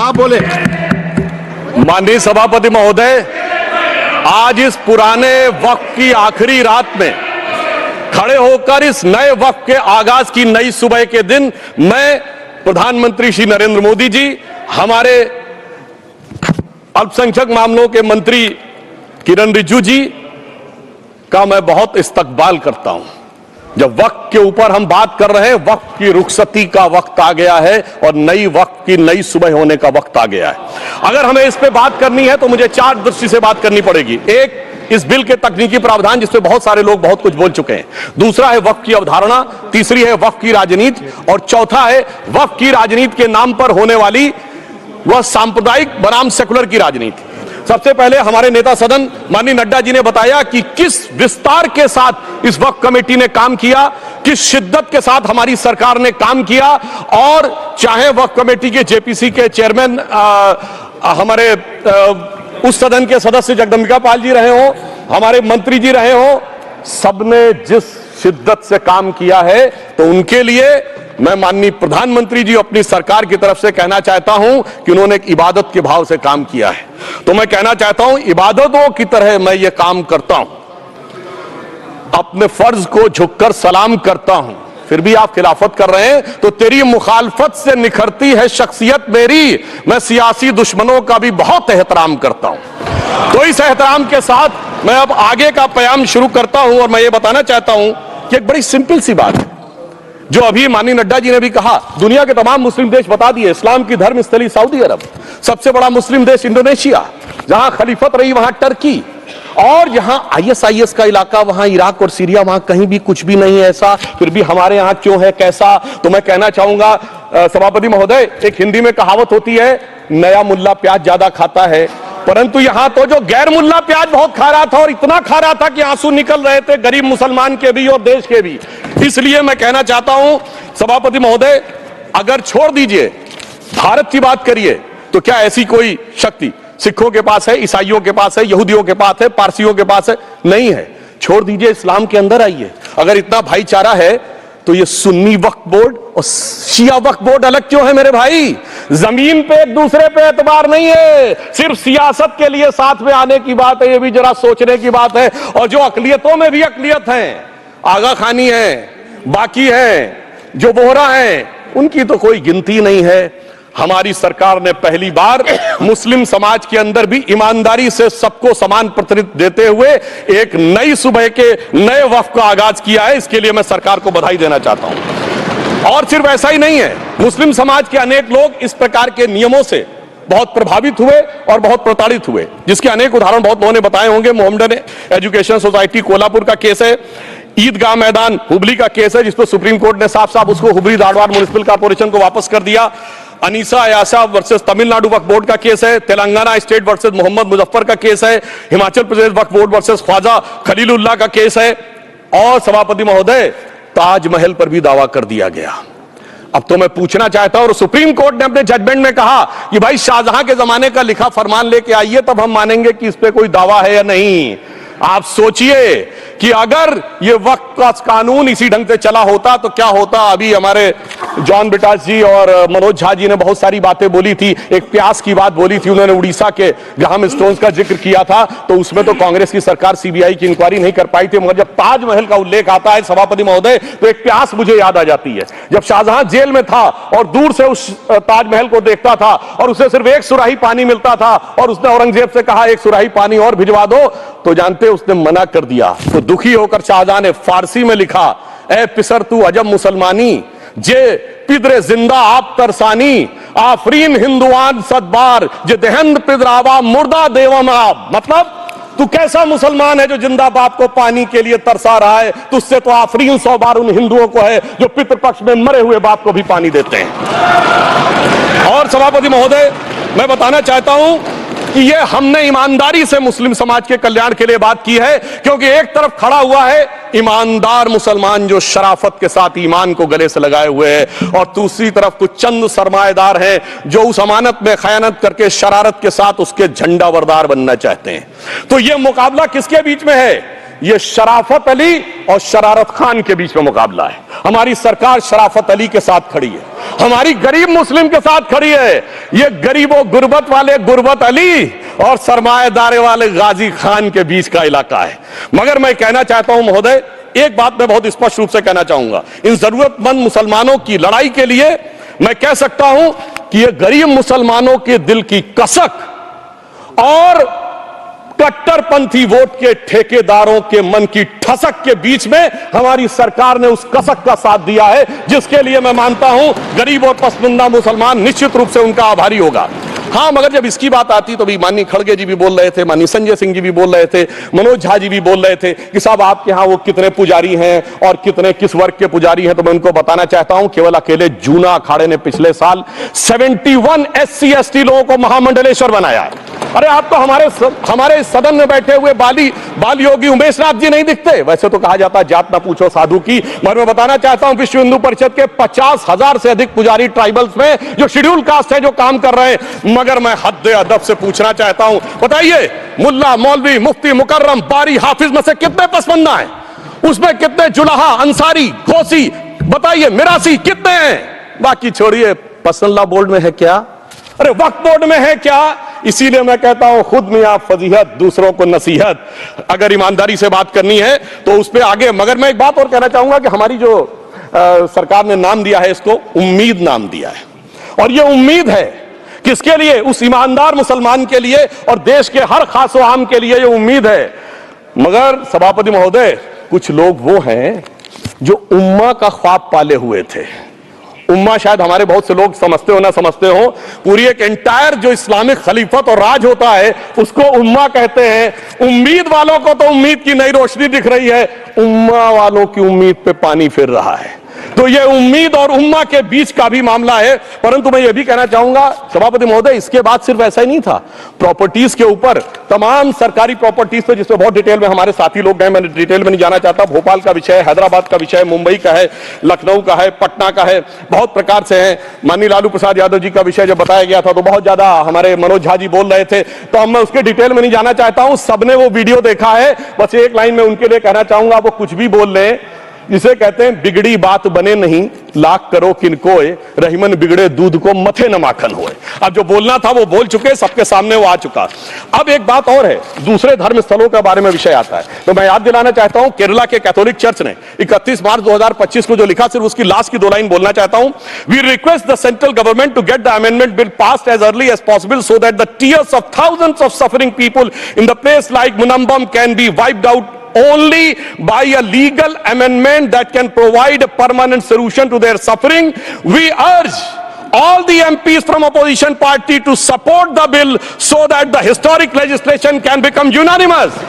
आप बोले। माननीय सभापति महोदय, आज इस पुराने वक्त की आखिरी रात में खड़े होकर इस नए वक्त के आगाज की नई सुबह के दिन मैं प्रधानमंत्री श्री नरेंद्र मोदी जी, हमारे अल्पसंख्यक मामलों के मंत्री किरण रिजिजू जी का मैं बहुत इस्तकबाल करता हूं। जब वक्त के ऊपर हम बात कर रहे हैं, वक्त की रुखसती का वक्त आ गया है और नई वक्त की नई सुबह होने का वक्त आ गया है। अगर हमें इस पे बात करनी है तो मुझे चार दृष्टि से बात करनी पड़ेगी। एक, इस बिल के तकनीकी प्रावधान जिसपे बहुत सारे लोग बहुत कुछ बोल चुके हैं। दूसरा है वक्त की अवधारणा। तीसरी है वक्त की राजनीति। और चौथा है वक्त की राजनीति के नाम पर होने वाली वह सांप्रदायिक बनाम सेकुलर की राजनीति। सबसे पहले हमारे नेता सदन माननीय नड्डा जी ने बताया कि किस विस्तार के साथ इस वक्त कमेटी ने काम किया, किस शिद्दत के साथ हमारी सरकार ने काम किया। और चाहे वक्त कमेटी के जेपीसी के चेयरमैन हमारे उस सदन के सदस्य जगदम्बिका पाल जी रहे हो, हमारे मंत्री जी रहे हो, सबने जिस शिद्दत से काम किया है, तो उनके लिए मैं माननीय प्रधानमंत्री जी अपनी सरकार की तरफ से कहना चाहता हूं कि उन्होंने एक इबादत के भाव से काम किया है। तो मैं कहना चाहता हूं, इबादतों की तरह मैं ये काम करता हूं, अपने फर्ज को झुककर सलाम करता हूं, फिर भी आप खिलाफत कर रहे हैं तो तेरी मुखालफत से निखरती है शख्सियत मेरी। मैं सियासी दुश्मनों का भी बहुत एहतराम करता हूं। तो इस एहतराम के साथ मैं अब आगे का प्याम शुरू करता हूं और मैं ये बताना चाहता हूं कि एक बड़ी सिंपल सी बात है जो अभी माननीय नड्डा जी ने भी कहा। दुनिया के तमाम मुस्लिम देश बता दिए, इस्लाम की धर्म स्थली सऊदी अरब, सबसे बड़ा मुस्लिम देश इंडोनेशिया, जहां खलीफत रही वहां टर्की, और यहां आईएसआईएस का इलाका, वहां इराक और सीरिया, वहां कहीं भी कुछ भी नहीं है ऐसा, फिर भी हमारे यहां क्यों है कैसा। तो मैं कहना चाहूंगा सभापति महोदय, एक हिंदी में कहावत होती है, नया मुल्ला प्याज ज्यादा खाता है, परंतु यहां तो जो गैर मुल्ला प्याज बहुत खा रहा था और इतना खा रहा था कि आंसू निकल रहे थे गरीब मुसलमान के भी और देश के भी। इसलिए मैं कहना चाहता हूं सभापति महोदय, अगर छोड़ दीजिए भारत की बात करिए, तो क्या ऐसी कोई शक्ति सिखों के पास है, ईसाइयों के पास है, यहूदियों के पास है, पारसियों के पास है? नहीं है। छोड़ दीजिए, इस्लाम के अंदर आइए। अगर इतना भाईचारा है तो ये सुन्नी वक्फ बोर्ड और शिया वक्फ बोर्ड अलग क्यों है मेरे भाई? जमीन पे एक दूसरे पे एतबार नहीं है, सिर्फ सियासत के लिए साथ में आने की बात है। ये भी जरा सोचने की बात है। और जो अकलियतों में भी अकलियत है, आगा खानी है, बाकी है, जो बोहरा है, उनकी तो कोई गिनती नहीं है। हमारी सरकार ने पहली बार मुस्लिम समाज के अंदर भी ईमानदारी से सबको समान प्रतिनिधित्व देते हुए एक नई सुबह के नए वक्त का आगाज किया है। इसके लिए मैं सरकार को बधाई देना चाहता हूं। और सिर्फ ऐसा ही नहीं है, मुस्लिम समाज के अनेक लोग इस प्रकार के नियमों से बहुत प्रभावित हुए और बहुत प्रताड़ित हुए, जिसके अनेक उदाहरण बहुत लोगों ने बताए होंगे। मोहम्मडन एजुकेशन सोसाइटी कोल्हापुर का केस है, ईदगाह मैदान हुबली का केस है, जिसको सुप्रीम कोर्ट ने साफ साफ उसको हुबली धारवाड़ म्युनिसिपल कॉर्पोरेशन को वापस कर दिया। अनीसा अयाशा वर्सेस तमिलनाडु वक्फ बोर्ड का केस है, तेलंगाना स्टेट वर्सेस मोहम्मद मुजफ्फर का केस है, हिमाचल प्रदेश वक्फ बोर्ड वर्सेस ख्वाजा खलीलुल्लाह का केस है। और सभापति महोदय, ताजमहल पर भी दावा कर दिया गया। अब तो मैं पूछना चाहता हूं, और सुप्रीम कोर्ट ने अपने जजमेंट में कहा कि भाई शाहजहां के जमाने का लिखा फरमान लेके आइए, तब हम मानेंगे कि इस पे कोई दावा है या नहीं। आप सोचिए कि अगर ये वक्त का कानून इसी ढंग से चला होता तो क्या होता। अभी हमारे जॉन बिटास जी और मनोज झा जी ने बहुत सारी बातें बोली थी। एक प्यास की बात बोली थी, उन्होंने उड़ीसा के ग्राहम स्टोन्स का जिक्र किया था, तो उसमें तो कांग्रेस की सरकार सीबीआई की इंक्वायरी नहीं कर पाई थी। मगर जब ताजमहल का उल्लेख आता है सभापति महोदय, तो एक प्यास मुझे याद आ जाती है। जब शाहजहां जेल में था और दूर से उस ताजमहल को देखता था और उसे सिर्फ एक सुराही पानी मिलता था और उसने औरंगजेब से कहा एक सुराही पानी और भिजवा दो, तो जानते उसने मना कर दिया। तो दुखी होकर शाहजहां ने फारसी में लिखा, ए पिसर तू अजब मुसलमानी, जे पिदरे जिंदा आप तरसानी, आफरीन हिंदुआन सदबार, जे देहंद पिदरावा मुर्दा देवम आप। मतलब तू कैसा मुसलमान है जो जिंदा बाप को पानी के लिए तरसा रहा है? तुझसे तो आफरीन 100 बार उन हिंदुओं को है जो पितृपक्ष में मरे हुए बाप को भी पानी देते हैं। और सभापति महोदय, मैं बताना चाहता हूं कि ये हमने ईमानदारी से मुस्लिम समाज के कल्याण के लिए बात की है, क्योंकि एक तरफ खड़ा हुआ है ईमानदार मुसलमान जो शराफत के साथ ईमान को गले से लगाए हुए है, और दूसरी तरफ कुछ चंद सरमाएदार हैं जो उस अमानत में खयानत करके शरारत के साथ उसके झंडा बरदार बनना चाहते हैं। तो ये मुकाबला किसके बीच में है? ये शराफत अली और शरारत खान के बीच में मुकाबला है। हमारी सरकार शराफत अली के साथ खड़ी है, हमारी गरीब मुस्लिम के साथ खड़ी है। ये गरीबों गुर्बत वाले गुर्बत अली और सरमाएदारे वाले गाजी खान के बीच का इलाका है। मगर मैं कहना चाहता हूं महोदय, एक बात मैं बहुत स्पष्ट रूप से कहना चाहूंगा, इन जरूरतमंद मुसलमानों की लड़ाई के लिए मैं कह सकता हूं कि ये गरीब मुसलमानों के दिल की कसक और कट्टरपंथी वोट के ठेकेदारों के मन की ठसक के बीच में हमारी सरकार ने उस कसक का साथ दिया है, जिसके लिए मैं मानता हूं गरीब और पसमानदा मुसलमान निश्चित रूप से उनका आभारी होगा। हां, मगर जब इसकी बात आती तो भी माननीय खड़गे जी भी बोल रहे थे, माननीय संजय सिंह जी भी बोल रहे थे, मनोज झा जी भी बोल रहे थे कि साहब आपके यहां वो कितने पुजारी हैं और कितने किस वर्ग के पुजारी हैं। तो मैं उनको बताना चाहता हूं, केवल अकेले जूना अखाड़े ने पिछले साल 71 SC ST लोगों को महामंडलेश्वर बनाया है। अरे आप तो हमारे सदन में बैठे हुए बाल योगी उमेश नाथ जी नहीं दिखते। वैसे तो कहा जाता है जात ना पूछो साधु की, मगर मैं बताना चाहता हूं विश्व हिंदू परिषद के 50,000 से अधिक पुजारी ट्राइबल्स में जो शेड्यूल कास्ट है जो काम कर रहे हैं। मगर मैं हद अदब से पूछना चाहता हूं, बताइए मुल्ला मौलवी मुफ्ती मुकर्रम बारी हाफिज में से कितने पसमंदा हैं? उसमें कितने जुलाहा अंसारी घोसी बताइए मिरासी कितने हैं? बाकी छोड़िए, पसंदला बोर्ड में है क्या? अरे वक्फ बोर्ड में है क्या? इसीलिए मैं कहता हूं खुद में आप फजीहत दूसरों को नसीहत। अगर ईमानदारी से बात करनी है तो उस पर आगे। मगर मैं एक बात और कहना चाहूंगा कि हमारी जो सरकार ने नाम दिया है, इसको उम्मीद नाम दिया है। और यह उम्मीद है किसके लिए? उस ईमानदार मुसलमान के लिए और देश के हर खास व आम के लिए यह उम्मीद है। मगर सभापति महोदय, कुछ लोग वो हैं जो उम्मा का ख्वाब पाले हुए थे। उम्मा शायद हमारे बहुत से लोग समझते हो ना समझते हो, पूरी एक एंटायर जो इस्लामिक खलीफत और राज होता है उसको उम्मा कहते हैं। उम्मीद वालों को तो उम्मीद की नई रोशनी दिख रही है, उम्मा वालों की उम्मीद पे पानी फिर रहा है। तो ये उम्मीद और उम्मा के बीच का भी मामला है। परंतु मैं ये भी कहना चाहूंगा सभापति महोदय, इसके बाद सिर्फ ऐसा ही नहीं था। प्रॉपर्टीज के ऊपर, तमाम सरकारी प्रॉपर्टीज पे जिसमें बहुत डिटेल में हमारे साथी लोग गए, मैं डिटेल में नहीं जाना चाहता। भोपाल का विषय है, हैदराबाद का विषय है, मुंबई का है, लखनऊ का है, पटना का है, बहुत प्रकार से है। माननीय लालू प्रसाद यादव जी का विषय जब बताया गया था तो बहुत ज्यादा हमारे मनोज झा जी बोल रहे थे, तो अब मैं उसके डिटेल में नहीं जाना चाहता हूं। सबने वो वीडियो देखा है। बस एक लाइन में उनके लिए कहना चाहूंगा, वो कुछ भी बोल रहे, जिसे कहते हैं बिगड़ी बात बने नहीं, लाख करो किनकोए, रहीमन बिगड़े दूध को मथे न माखन होए। अब जो बोलना था वो बोल चुके, सबके सामने वो आ चुका। अब एक बात और है, दूसरे धर्म स्थलों के बारे में विषय आता है तो मैं याद दिलाना चाहता हूं, केरला के कैथोलिक चर्च ने 31 मार्च 2025 को जो लिखा, सिर्फ उसकी लास्ट की 2 लाइन बोलना चाहता हूं। We request the central government to get the amendment bill passed as early as possible so that the tears of thousands of suffering people in the place like Munambam can be wiped out only by a legal amendment that can provide a permanent solution to their suffering. We urge all the MPs from opposition party to support the bill so that the historic legislation can become unanimous.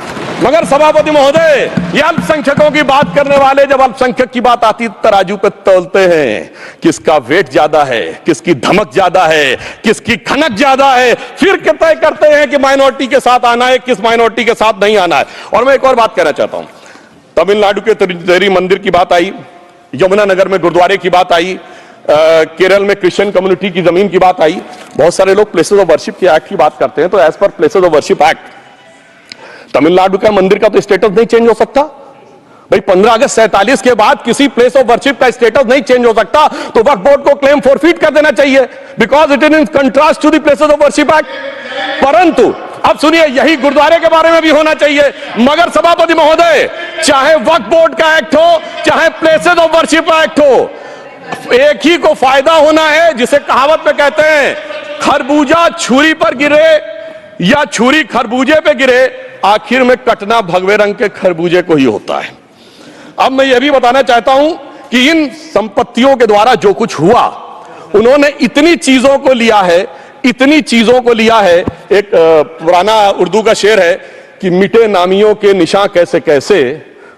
मगर सभापति महोदय, ये अल्पसंख्यकों की बात करने वाले जब अल्पसंख्यक की बात आती तराजू पे तौलते हैं, किसका वेट ज्यादा है, किसकी धमक ज्यादा है, किसकी खनक ज्यादा है, फिर तय करते हैं कि माइनॉरिटी के साथ आना है, किस माइनॉरिटी के साथ नहीं आना है। और मैं एक और बात कहना चाहता हूं, तमिलनाडु के तिरुपति मंदिर की बात आई, यमुनानगर में गुरुद्वारे की बात आई, केरल में क्रिश्चियन कम्युनिटी की जमीन की बात आई। बहुत सारे लोग प्लेसेस ऑफ वर्शिप के एक्ट की बात करते हैं, तो as per places of worship act Tamil Nadu का मंदिर का तो स्टेटस नहीं चेंज हो सकता भाई। 15 अगस्त 47 के बाद किसी प्लेस ऑफ वर्शिप का स्टेटस नहीं चेंज हो सकता, तो वक्फ बोर्ड को क्लेम फॉरफिट कर देना चाहिए, because it is in contrast to the places of worship act. परंतु अब सुनिए, यही गुरुद्वारे के बारे में भी होना चाहिए। मगर सभापति महोदय, चाहे वक्फ बोर्ड का एक्ट हो, चाहे प्लेसेस ऑफ वर्शिप एक्ट हो, एक ही को फायदा होना है, जिसे कहावत में कहते हैं खरबूजा छुरी पर गिरे या छुरी खरबूजे पे गिरे, आखिर में कटना भगवे रंग के खरबूजे को ही होता है। अब मैं यह भी बताना चाहता हूं कि इन संपत्तियों के द्वारा जो कुछ हुआ, उन्होंने इतनी चीजों को लिया है, इतनी चीजों को लिया है। एक पुराना उर्दू का शेर है कि मिटे नामियों के निशान कैसे कैसे,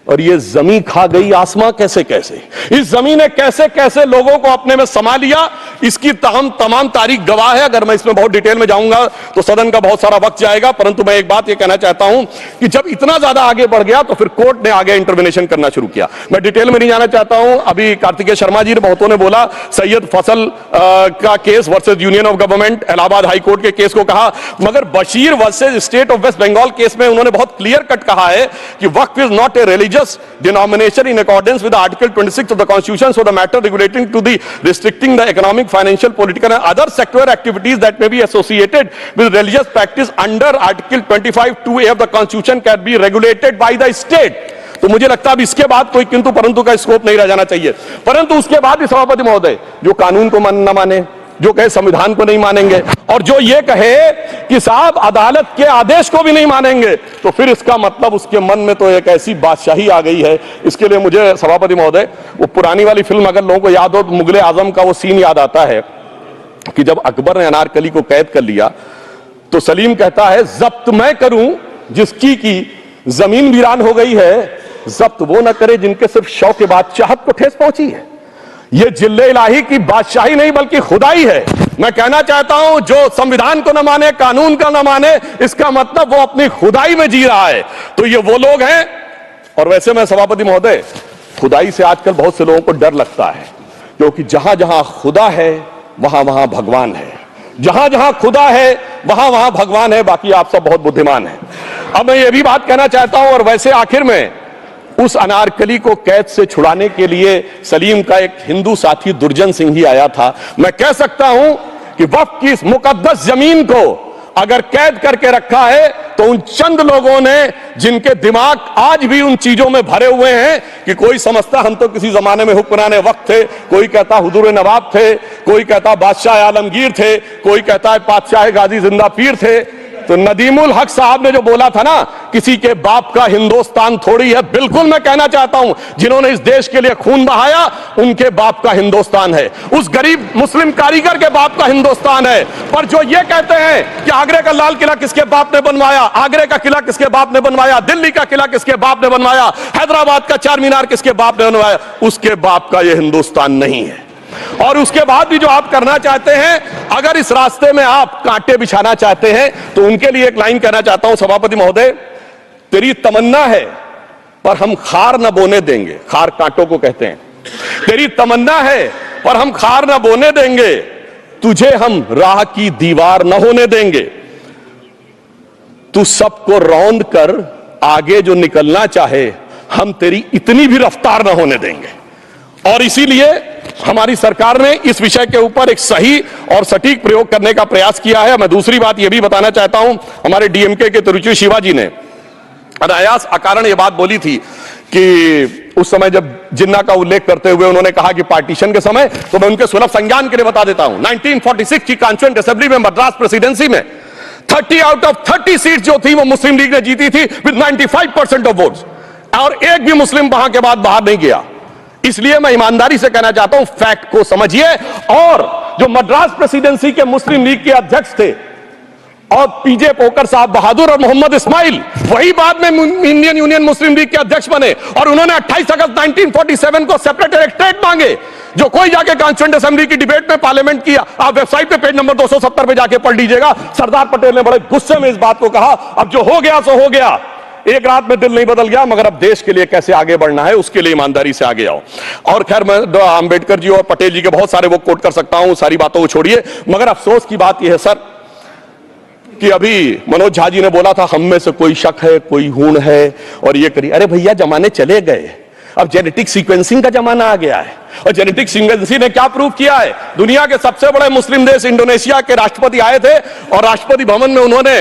और ये जमीन खा गई आसमां कैसे कैसे। इस जमीन ने कैसे कैसे लोगों को अपने में समा लिया, इसकी तमाम तारीख गवाह है। अगर मैं इसमें बहुत डिटेल में जाऊंगा तो सदन का बहुत सारा वक्त जाएगा, परंतु मैं एक बात ये कहना चाहता हूं कि जब इतना ज्यादा आगे बढ़ गया तो फिर कोर्ट ने आगे इंटरवेंशन करना शुरू किया। मैं डिटेल में नहीं जाना चाहता हूं। अभी कार्तिकेय शर्मा जी ने बहुतों ने बोला सैयद फैसल का case versus union of government, Allahabad high court के केस को कहा, मगर Basheer versus state of West Bengal case में उन्होंने बहुत क्लियर कट कहा है कि waqf is not a religious denomination in accordance with Article 26 of the Constitution, so the matter relating to the restricting the economic, financial, political and other sectoral activities that may be associated with religious practice under Article 25(2)(a) of the Constitution can be regulated by the state. तो मुझे लगता है अब इसके बाद कोई किंतु परंतु का स्कोप नहीं रह जाना चाहिए। परंतु उसके बाद भी सभापति महोदय जो कानून को न माने, जो कहे संविधान को नहीं मानेंगे, और जो ये कहे कि साहब अदालत के आदेश को भी नहीं मानेंगे, तो फिर इसका मतलब उसके मन में तो एक ऐसी बादशाही आ गई है। इसके लिए मुझे सभापति महोदय वो पुरानी वाली फिल्म अगर लोगों को याद हो तो मुगले आजम का वो सीन याद आता है कि जब अकबर ने अनारकली को कैद कर लिया तो सलीम कहता है जब्त मैं करूं जिसकी की जमीन वीरान हो गई है, जब्त वो न करे जिनके सिर्फ शौक के बाद चाहत को ठेस पहुंची है। ये जिल्ले इलाही की बादशाही नहीं बल्कि खुदाई है। मैं कहना चाहता हूं जो संविधान को न माने, कानून का न माने, इसका मतलब वो अपनी खुदाई में जी रहा है। तो ये वो लोग हैं। और वैसे मैं सभापति महोदय खुदाई से आजकल बहुत से लोगों को डर लगता है, क्योंकि जहां जहां खुदा है वहां वहां भगवान है, जहां जहां खुदा है वहां वहां भगवान है। बाकी आप सब बहुत बुद्धिमान हैं। अब मैं ये भी बात कहना चाहता हूं, और वैसे आखिर में उस अनारकली को कैद से छुड़ाने के लिए सलीम का एक हिंदू साथी दुर्जन सिंह ही आया था। मैं कह सकता हूं कि वक्फ की इस मुकद्दस जमीन को अगर कैद करके रखा है तो उन चंद लोगों ने जिनके दिमाग आज भी उन चीजों में भरे हुए हैं कि कोई समझता हम तो किसी जमाने में हुक्मरान वक्त थे, कोई कहता हुजूर नवाब थे, कोई कहता बादशाह आलमगीर थे, कोई कहता है बादशाह गाजी जिंदा पीर थे। तो नदीमुल हक साहब ने जो बोला था ना, किसी के बाप का हिंदुस्तान थोड़ी है, बिल्कुल मैं कहना चाहता हूं जिन्होंने इस देश के लिए खून बहाया उनके बाप का हिंदुस्तान है, उस गरीब मुस्लिम कारीगर के बाप का हिंदुस्तान है। पर जो ये कहते हैं कि आगरे का लाल किला किसके बाप ने बनवाया, आगरे का किला किसके बाप ने बनवाया, दिल्ली का किला किसके बाप ने बनवाया, हैदराबाद का चार मीनार किसके बाप ने बनवाया, उसके बाप का यह हिंदुस्तान नहीं है। और उसके बाद भी जो आप करना चाहते हैं, अगर इस रास्ते में आप कांटे बिछाना चाहते हैं तो उनके लिए एक लाइन कहना चाहता हूं सभापति महोदय, तेरी तमन्ना है पर हम खार न बोने देंगे, खार कांटों को कहते हैं, तेरी तमन्ना है पर हम खार न बोने देंगे, तुझे हम राह की दीवार न होने देंगे, तू सबको रौंद कर आगे जो निकलना चाहे हम तेरी इतनी भी रफ्तार न होने देंगे। और इसीलिए हमारी सरकार ने इस विषय के ऊपर एक सही और सटीक प्रयोग करने का प्रयास किया है। मैं दूसरी बात यह भी बताना चाहता हूं, हमारे डीएमके के तिरुचि शिवाजी ने अनायास अकारण यह बात बोली थी कि उस समय जब जिन्ना का उल्लेख करते हुए उन्होंने कहा कि पार्टीशन के समय, तो मैं उनके सुलभ संज्ञान के लिए बता देता हूं, 1946 की कॉन्स्टिट्यूएंट असेंबली में मद्रास प्रेसिडेंसी में 30 आउट ऑफ 30 सीट जो थी वो मुस्लिम लीग ने जीती थी विद 95% ऑफ वोट्स, और एक भी मुस्लिम वहां के बाद बाहर नहीं गया। इसलिए मैं ईमानदारी से कहना चाहता हूं, फैक्ट को समझिए। और जो मद्रास प्रेसिडेंसी के मुस्लिम लीग के अध्यक्ष थे और पीजे पोकर साहब बहादुर और मोहम्मद इस्माइल, वही बाद में इंडियन यूनियन मुस्लिम लीग के अध्यक्ष बने, और उन्होंने 28 अगस्त 1947 को सेपरेट इलेक्टोरेट मांगे, जो कोई जाके कॉन्स्टिट्यूएंट असेंबली की डिबेट में पार्लियामेंट किया। आप वेबसाइट पे पेज नंबर 270 पे जाके पढ़ लीजिएगा। सरदार पटेल ने बड़े गुस्से में इस बात को कहा, अब जो हो गया सो हो गया, एक रात में दिल नहीं बदल गया, मगर अब देश के लिए कैसे आगे बढ़ना है उसके लिए ईमानदारी से आगे आओ। और खैर मैं अंबेडकर जी और पटेल जी के बहुत सारे वो कोट कर सकता हूं, सारी बातों को छोड़िए, मगर अफसोस की बात यह है सर कि अभी मनोज झा जी ने बोला था हम में से कोई शक है, कोई हूण है और ये करिए। अरे भैया जमाने चले गए, अब जेनेटिक सीक्वेंसिंग का जमाना आ गया है। और जेनेटिक सीक्वेंसिंग ने क्या प्रूव किया है, दुनिया के सबसे बड़े मुस्लिम देश इंडोनेशिया के राष्ट्रपति आए थे और राष्ट्रपति भवन में उन्होंने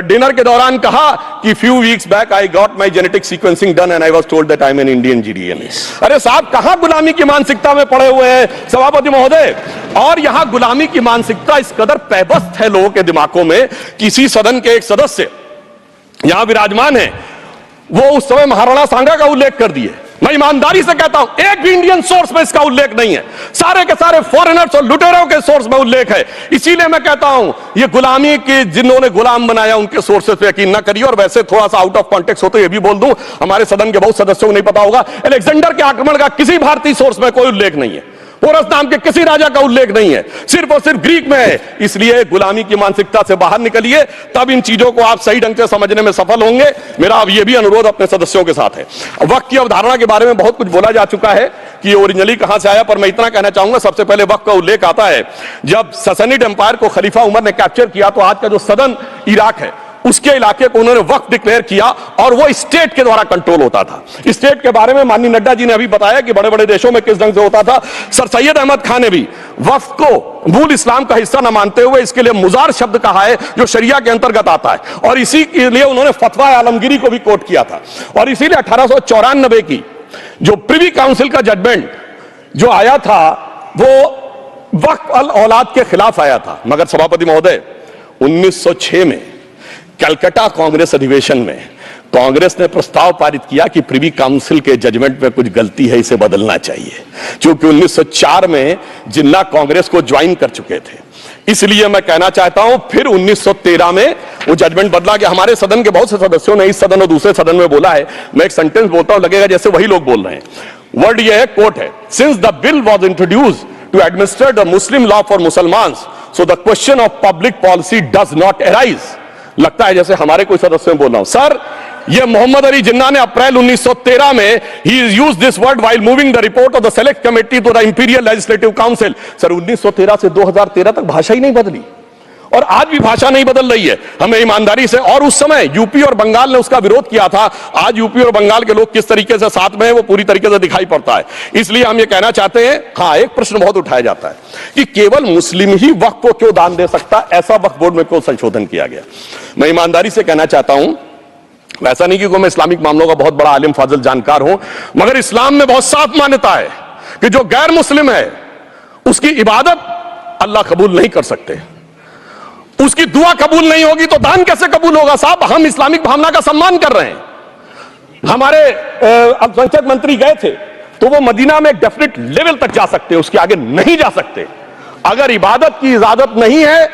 डिनर के दौरान कहा कि few weeks back I got my genetic sequencing done and I was told that I am an Indian GDNA. अरे साहब कहां गुलामी की मानसिकता में पड़े हुए हैं सभापति महोदय। और यहां गुलामी की मानसिकता इस कदर पैबस्त है लोगों के दिमागों में, किसी सदन के एक सदस्य यहां विराजमान है, वो उस समय महाराणा सांगा का उल्लेख कर दिए मैं ईमानदारी से कहता हूं एक भी इंडियन सोर्स में इसका उल्लेख नहीं है, सारे के सारे फॉरेनर्स और लुटेरों के सोर्स में उल्लेख है। इसीलिए मैं कहता हूं ये गुलामी के जिन्होंने गुलाम बनाया उनके सोर्सेस पे यकीन ना करिए। और वैसे थोड़ा सा आउट ऑफ कॉन्टेक्स्ट हो तो ये भी बोल दूं, हमारे सदन के बहुत सदस्यों को नहीं पता होगा, अलेक्जेंडर के आक्रमण का किसी भारतीय सोर्स में कोई उल्लेख नहीं है, पोरस नाम के किसी राजा का उल्लेख नहीं है, सिर्फ और सिर्फ ग्रीक में है। इसलिए गुलामी की मानसिकता से बाहर निकलिए, तब इन चीजों को आप सही ढंग से समझने में सफल होंगे। मेरा अब यह भी अनुरोध अपने सदस्यों के साथ है। वक्त की अवधारणा के बारे में बहुत कुछ बोला जा चुका है कि ओरिजिनली कहां से आया, पर मैं इतना कहना चाहूंगा, सबसे पहले वक्त का उल्लेख आता है जब ससनिड एम्पायर को खलीफा उमर ने कैप्चर किया तो आज का जो सदन इराक है उसके इलाके को उन्होंने वक्फ डिक्लेयर किया और वो स्टेट के द्वारा कंट्रोल होता था। स्टेट के बारे में माननीय नड्डा जी ने अभी बताया कि बड़े बड़े देशों में किस ढंग से होता था। सर सैयद अहमद खान ने भी वक्फ को मूल इस्लाम का हिस्सा न मानते हुए इसके लिए मुजार शब्द कहा है जो शरिया के अंतर्गत आता है, और इसी के लिए उन्होंने फतवा आलमगीरी को भी कोट किया था। और इसीलिए 1894 की जो प्रिवी काउंसिल का जजमेंट जो आया था वो वक्फ अल औलाद के खिलाफ आया था। मगर सभापति महोदय 1906 में कलकत्ता कांग्रेस अधिवेशन में कांग्रेस ने प्रस्ताव पारित किया कि प्रिवी काउंसिल के जजमेंट में कुछ गलती है, इसे बदलना चाहिए, क्योंकि 1904 में जिन्ना कांग्रेस को ज्वाइन कर चुके थे। इसलिए मैं कहना चाहता हूं फिर 1913 में वो जजमेंट बदला कि हमारे सदन के बहुत से सदस्यों ने इस सदन और दूसरे सदन में बोला है, मैं एक सेंटेंस बोलता हूं लगेगा जैसे वही लोग बोल रहे हैं। वर्ड ये है, कोट है, since the bill was introduce to administer the Muslim law for Musalmans so the question of public policy does not arise. लगता है जैसे हमारे कोई सदस्य में बोल रहा हूं। सर ये मोहम्मद अली जिन्ना ने अप्रैल 1913 में ही use this word while moving the report of the select committee to the imperial legislative council. Sir 1913 से 2013 तक भाषा ही नहीं बदली और आज भी भाषा नहीं बदल रही है। हमें ईमानदारी से, और उस समय यूपी और बंगाल ने उसका विरोध किया था, आज यूपी और बंगाल के लोग किस तरीके से साथ में है वो पूरी तरीके से दिखाई पड़ता है। इसलिए हम ये कहना चाहते हैं, हाँ एक प्रश्न बहुत उठाया जाता है कि केवल मुस्लिम ही वक्फ को क्यों दान दे सकता, ऐसा वक्फ बोर्ड में क्यों संशोधन किया गया। मैं ईमानदारी से कहना चाहता हूं, वैसा नहीं कि मैं इस्लामिक मामलों का बहुत बड़ा आलिम फाजिल जानकार हूं, मगर इस्लाम में बहुत साफ मान्यता है कि जो गैर मुस्लिम है उसकी इबादत अल्लाह कबूल नहीं कर सकते, उसकी दुआ कबूल नहीं होगी तो दान कैसे कबूल होगा। साहब हम इस्लामिक भावना का सम्मान कर रहे हैं। हमारे अल्पसंख्यक मंत्री गए थे तो वो मदीना में एक डेफिनेट लेवल तक जा सकते हैं, उसके आगे नहीं जा सकते। अगर इबादत की इजाजत नहीं है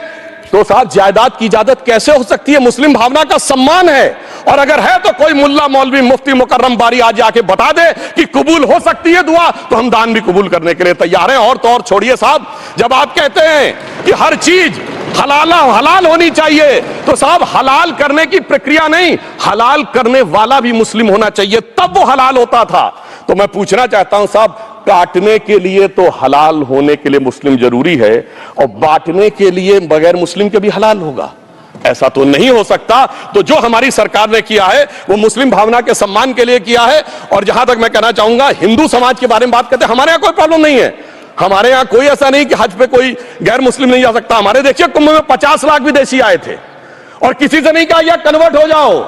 तो साहब जायदाद की इजाजत कैसे हो सकती है। मुस्लिम भावना का सम्मान है, और अगर है तो कोई मुल्ला मौलवी मुफ्ती मुकर्रम बारी आज आके बता दे कि कबूल हो सकती है दुआ, तो हम दान भी कबूल करने के लिए तैयार हैं। और तो और छोड़िए साहब, जब आप कहते हैं कि हर चीज हलाल होनी चाहिए, तो साहब हलाल करने की प्रक्रिया नहीं, हलाल करने वाला भी मुस्लिम होना चाहिए, तब वो हलाल होता था। तो मैं पूछना चाहता हूं साहब, काटने के लिए तो हलाल होने के लिए मुस्लिम जरूरी है, और बांटने के लिए बगैर मुस्लिम के भी हलाल होगा, ऐसा तो नहीं हो सकता। तो जो हमारी सरकार ने किया है वो मुस्लिम भावना के सम्मान के लिए किया है। और जहां तक मैं कहना चाहूंगा, हिंदू समाज के बारे में बात करते हैं, हमारे यहां कोई प्रॉब्लम नहीं है। हमारे यहां कोई ऐसा नहीं कि हज पे कोई गैर मुस्लिम नहीं जा सकता। हमारे देखिए कुंभ में 50 लाख विदेशी आए थे और किसी से नहीं कहा या कन्वर्ट हो जाओ।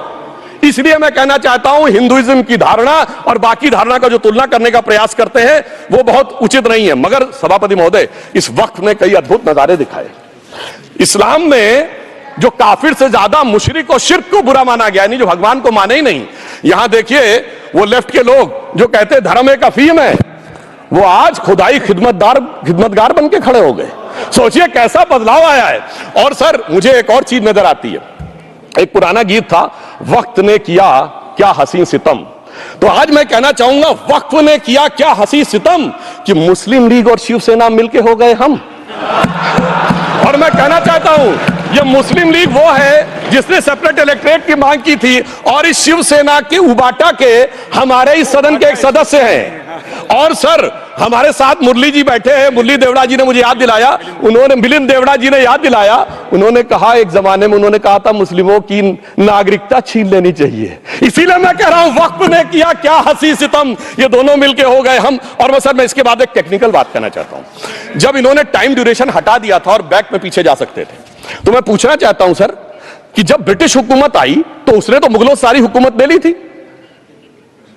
इसलिए मैं कहना चाहता हूं हिंदुइज्म की धारणा और बाकी धारणा का जो तुलना करने का प्रयास करते हैं वो बहुत उचित नहीं है। मगर सभापति महोदय, इस वक्त ने कई अद्भुत नजारे दिखाए। इस्लाम में जो काफिर से ज्यादा मुशरिक और शिर्क को बुरा माना गया, नहीं जो भगवान को माने ही नहीं। यहां देखिए वो लेफ्ट के लोग जो कहते धर्म एक अफीम है, वो आज खुदाई खिदमतगार बन के खड़े हो गए। सोचिए कैसा बदलाव आया है। और सर मुझे एक और चीज नजर आती है, एक पुराना गीत था, वक्त ने किया क्या हसी सितम। तो आज मैं कहना चाहूंगा, वक्त ने किया क्या हसी सितम कि मुस्लिम लीग और शिवसेना मिलके हो गए हम। और मैं कहना चाहता हूं, ये मुस्लिम लीग वो है जिसने सेपरेट इलेक्टोरेट की मांग की थी, और इस शिवसेना के उबाटा के हमारे इस सदन के एक सदस्य हैं। और सर हमारे साथ मुरली जी बैठे हैं, मुरली देवड़ा जी ने मुझे याद दिलाया, उन्होंने मिलिंद देवड़ा जी ने याद दिलाया, उन्होंने कहा एक जमाने में उन्होंने कहा था मुस्लिमों की नागरिकता छीन लेनी चाहिए। इसीलिए मैं कह रहा हूं, वक्त ने किया क्या हसी सितम, ये दोनों मिलके हो गए हम। और सर मैं इसके बाद एक टेक्निकल बात करना चाहता हूं। जब इन्होंने टाइम ड्यूरेशन हटा दिया था और बैक में पीछे जा सकते थे, तो मैं पूछना चाहता हूं सर कि जब ब्रिटिश हुकूमत आई तो उसने तो मुगलों सारी हुकूमत ले ली थी,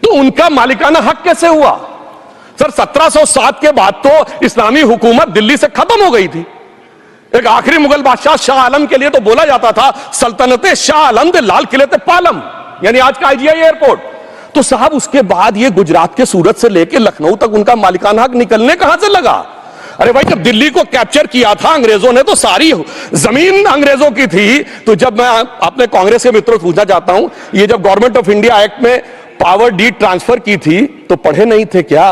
तो उनका मालिकाना हक कैसे हुआ। सर 1707 के बाद तो इस्लामी हुकूमत दिल्ली से खत्म हो गई थी। एक आखिरी मुगल बादशाह शाह आलम के लिए तो बोला जाता था सल्तनते शाह आलम दे लाल किले ते पालम, यानी आज का IGI एयरपोर्ट। तो साहब उसके बाद ये गुजरात के सूरत से लेकर लखनऊ तक उनका मालिकाना हक निकलने कहां से लगा? अरे भाई, जब दिल्ली को कैप्चर किया था अंग्रेजों ने तो सारी जमीन अंग्रेजों की थी। तो जब मैं अपने कांग्रेस के मित्रों से पूछना चाहता हूं, ये जब गवर्नमेंट ऑफ इंडिया एक्ट में पावर डीड ट्रांसफर की थी तो पढ़े नहीं थे क्या,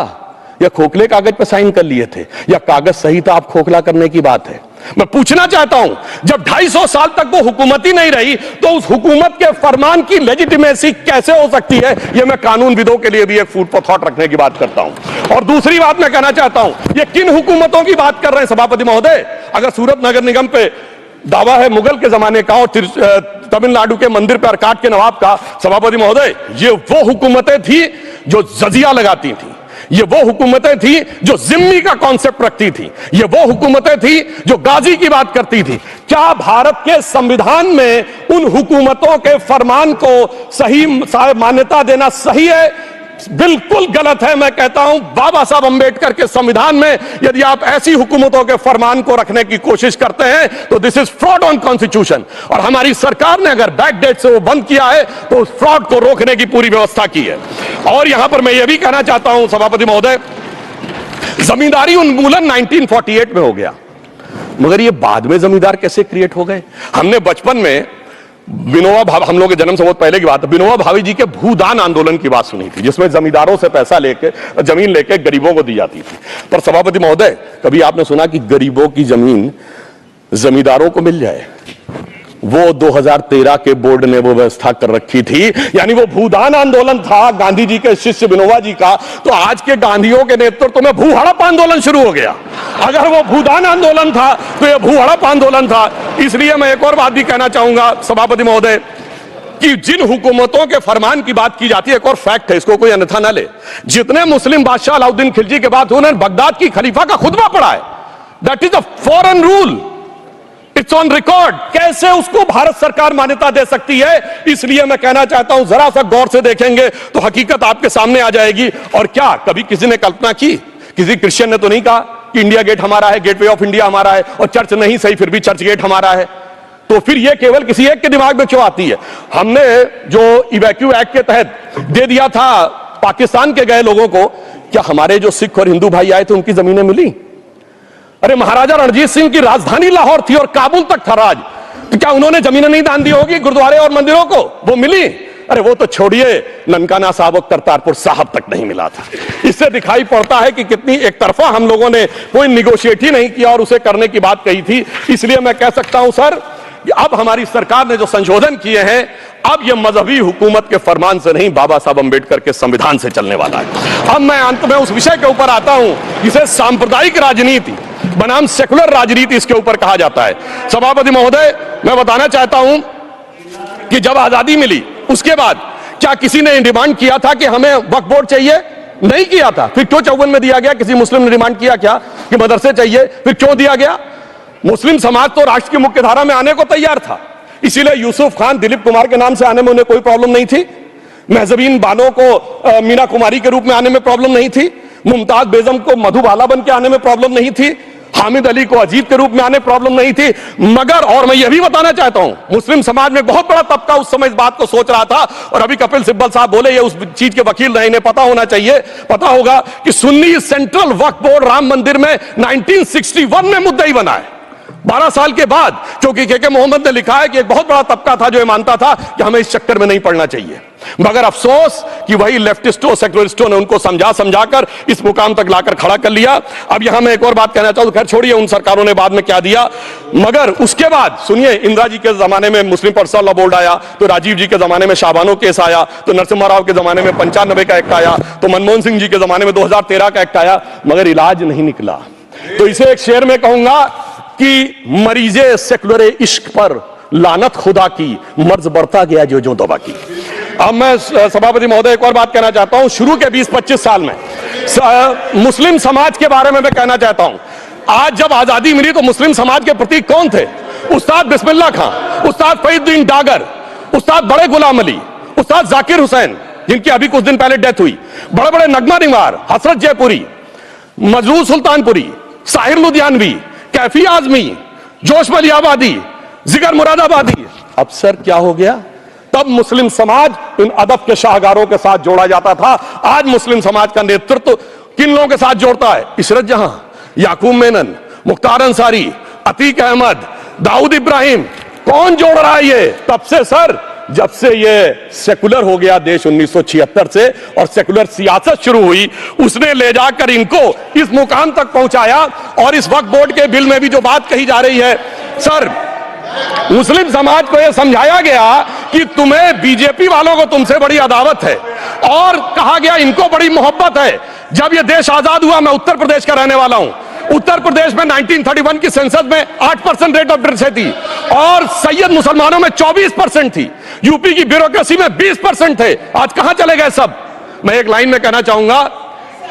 या खोखले कागज पर साइन कर लिए थे, या कागज सही था, आप खोखला करने की बात है? मैं पूछना चाहता हूं, जब 250 साल तक वो हुकूमत ही नहीं रही तो उस हुकूमत के फरमान की लेजिटिमेसी कैसे हो सकती है? यह मैं कानूनविदों के लिए भी एक फूड फॉर थॉट रखने की बात करता हूं। और दूसरी बात मैं कहना चाहता हूं, ये किन हुकूमतों की बात कर रहे हैं सभापति महोदय? अगर सूरत नगर निगम पे दावा है मुगल के जमाने का और तमिलनाडु के मंदिर पर अरकाट के नवाब का, सभापति महोदय, ये वो हुकूमतें थी जो जजिया लगाती थी, ये वो हुकूमतें थी जो जिम्मी का कॉन्सेप्ट रखती थी, ये वो हुकूमतें थी जो गाजी की बात करती थी। क्या भारत के संविधान में उन हुकूमतों के फरमान को सही मान्यता देना सही है? बिल्कुल गलत है। मैं कहता हूं, बाबा साहब अंबेडकर के संविधान में यदि आप ऐसी हुकूमतों के फरमान को रखने की कोशिश करते हैं तो this is fraud on constitution. और हमारी सरकार ने अगर बैकडेट से वो बंद किया है तो उस फ्रॉड को रोकने की पूरी व्यवस्था की है। और यहां पर मैं यह भी कहना चाहता हूं सभापति महोदय, जमींदारी उन्मूलन 1948 में हो गया, मगर ये बाद में जमींदार कैसे क्रिएट हो गए? हमने बचपन में विनोबा भावे, हम लोग के जन्म से बहुत पहले की बात है, विनोबा भावे जी के भूदान आंदोलन की बात सुनी थी, जिसमें जमींदारों से पैसा लेके, जमीन लेके गरीबों को दी जाती थी। पर सभापति महोदय, कभी आपने सुना कि गरीबों की जमीन जमींदारों को मिल जाए? वो 2013 के बोर्ड ने वो व्यवस्था कर रखी थी। यानी वो भूदान आंदोलन था गांधी जी के शिष्य विनोबा जी का, तो आज के गांधियों के नेतृत्व में भू हड़प आंदोलन शुरू हो गया। अगर वो भूदान आंदोलन था तो ये भू हड़प आंदोलन था। इसलिए मैं एक और बात भी कहना चाहूंगा सभापति महोदय कि जिन हुकूमतों के फरमान की बात की जाती है, एक और फैक्ट है, इसको कोई अन्यथा ना ले, जितने मुस्लिम बादशाह अलाउद्दीन खिलजी के बाद उन्होंने बगदाद की खलीफा का खुतबा पढ़ा है, that is a foreign rule, it's on record. कैसे उसको भारत सरकार मान्यता दे सकती है? इसलिए मैं कहना चाहता हूं, जरा सा गौर से देखेंगे तो हकीकत आपके सामने आ जाएगी। और क्या कभी किसी ने कल्पना की, किसी क्रिश्चियन ने तो नहीं कहा कि इंडिया गेट हमारा है, गेटवे ऑफ इंडिया हमारा है, और चर्च नहीं सही फिर भी चर्च गेट हमारा है? तो फिर यह केवल किसी एक के दिमाग में क्यों आती है? हमने जो इवैक्यू एक्ट के तहत दे दिया था पाकिस्तान के गए लोगों को, क्या हमारे जो सिख और हिंदू भाई आए थे उनकी जमीनें मिली? अरे महाराजा रणजीत सिंह की राजधानी लाहौर थी और काबुल तक था राज, तो क्या उन्होंने जमीनें नहीं दान दी होगी गुरुद्वारे और मंदिरों को? वो मिली? अरे वो तो छोड़िए, ननकाना साहब और करतारपुर साहब तक नहीं मिला था। इससे दिखाई पड़ता है कि कितनी एक तरफा हम लोगों ने कोई निगोशिएट ही नहीं किया और उसे करने की बात कही थी। इसलिए मैं कह सकता हूं सर, अब हमारी सरकार ने जो संशोधन किए हैं, अब यह मजहबी हुकूमत के फरमान से नहीं, बाबा साहब अंबेडकर के संविधान से चलने वाला है। अब मैं अंत में उस विषय के ऊपर आता हूं जिसे सांप्रदायिक राजनीति बनाम सेकुलर राजनीति इसके ऊपर कहा जाता है। सभापति महोदय, मैं बताना चाहता हूं कि जब आजादी मिली उसके बाद क्या किसी ने डिमांड किया था कि हमें वक्फ बोर्ड चाहिए? नहीं किया था। फिर क्यों 54 में दिया गया? किसी मुस्लिम ने डिमांड किया क्या कि मदरसे चाहिए? फिर क्यों दिया गया? मुस्लिम समाज तो राष्ट्र की मुख्य धारा में आने को तैयार था, इसीलिए यूसुफ खान, दिलीप कुमार के नाम से आने में उन्हें कोई प्रॉब्लम नहीं थी। महजबीन बानो को मीना कुमारी के रूप में आने में प्रॉब्लम नहीं थी। मुमताज बेगम को मधुबाला बन के आने में प्रॉब्लम नहीं थी। हामिद अली को अजीत के रूप में आने प्रॉब्लम नहीं थी। मगर, और मैं यह भी बताना चाहता हूं, मुस्लिम समाज में बहुत बड़ा तबका उस समय इस बात को सोच रहा था, और अभी कपिल सिब्बल साहब बोले ये उस चीज के वकील रहे, इन्हें पता होना चाहिए, पता होगा कि सुन्नी सेंट्रल वक्फ बोर्ड राम मंदिर में 1961 में मुद्दई बना है, 12 साल के बाद, क्योंकि के मोहम्मद ने लिखा है कि एक बहुत बड़ा तबका था जो ये मानता था कि हमें इस चक्कर में नहीं पड़ना चाहिए। मगर अफसोस कि वही लेफ्टिस्टों, सेकुलरिस्टों ने उनको समझाकर इस मुकाम तक लाकर खड़ा कर लिया। अब यहां मैं एक और बात कहना चाहूं, खैर छोड़िए उन सरकारों ने बाद में क्या दिया, मगर उसके बाद सुनिए, इंदिरा जी के जमाने में मुस्लिम पर्सनल लॉ बोर्ड आया, तो राजीव जी के जमाने में शाहबानो केस आया, तो नरसिम्हा राव के जमाने में 95 का एक्ट आया, तो मनमोहन सिंह जी के जमाने में 2013 का एक्ट आया, मगर इलाज नहीं निकला। तो इसे एक शेर में कहूंगा कि मरीजे सेकुलर इश्क पर लानत खुदा की, मर्ज बढ़ता गया जो दवा की। अब मैं सभापति महोदय एक और बात कहना चाहता हूं, शुरू के 20-25 साल में मुस्लिम समाज के बारे में मैं कहना चाहता हूं। आज जब आजादी मिली तो मुस्लिम समाज के प्रतीक कौन थे? उस्ताद बिस्मिल्लाह खां, उस्ताद फरीदुद्दीन डागर, उस्ताद बड़े गुलाम अली, उस्ताद जाकिर हुसैन, जिनकी अभी कुछ दिन पहले डेथ हुई, बड़े बड़े नगमा निवार, हसरत जयपुरी, मजरूर सुल्तानपुरी, साहिर लुधियानवी, कैफी आजमी, जोश मलियाबादी, जिगर मुरादाबादी। अब सर क्या हो गया? तब मुस्लिम समाज इन अदब के शाहकारों के साथ जोड़ा जाता था। आज मुस्लिम समाज का नेतृत्व किन लोगों के साथ जोड़ता है? इशरत जहां, याकूब मेनन, मुख्तार अंसारी, अतीक अहमद, दाऊद इब्राहिम। कौन जोड़ रहा है ये? तब से सर, जब से ये सेकुलर हो गया देश 1976 से और सेकुलर सियासत शुरू हुई, उसने ले जाकर इनको इस मुकाम तक पहुंचाया। और इस वक्फ बोर्ड के बिल में भी जो बात कही जा रही है सर, मुस्लिम समाज को यह समझाया गया कि तुम्हें बीजेपी वालों को तुमसे बड़ी अदावत है, और कहा गया इनको बड़ी मोहब्बत है। जब यह देश आजाद हुआ, मैं उत्तर प्रदेश का रहने वाला हूं, उत्तर प्रदेश में 1931 की सेंसस में 8% रेट ऑफ लिटरेसी थी और सैयद मुसलमानों में 24% थी। यूपी की ब्यूरोक्रेसी में 20% थे। आज कहां चले गए सब? मैं एक लाइन में कहना चाहूंगा,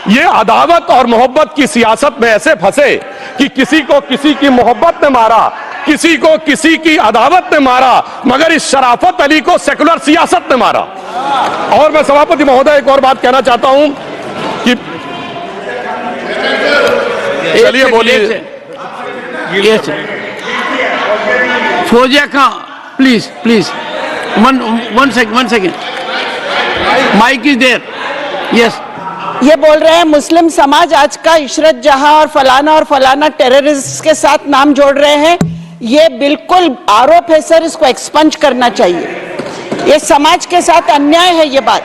ये अदावत और मोहब्बत की सियासत में ऐसे फंसे कि किसी को किसी की मोहब्बत ने मारा, किसी को किसी की अदावत ने मारा, मगर इस शराफत अली को सेकुलर सियासत ने मारा। और मैं सभापति महोदय एक और बात कहना चाहता हूं कि चलिए बोलिए। Fauzia Khan, please please, one second, mike is there. Yes, ये बोल रहे हैं मुस्लिम समाज आज का इशरत जहां और फलाना टेररिस्ट के साथ नाम जोड़ रहे हैं। ये बिल्कुल आरोप है सर, इसको एक्सपंज करना चाहिए। ये समाज के साथ अन्याय है, ये बात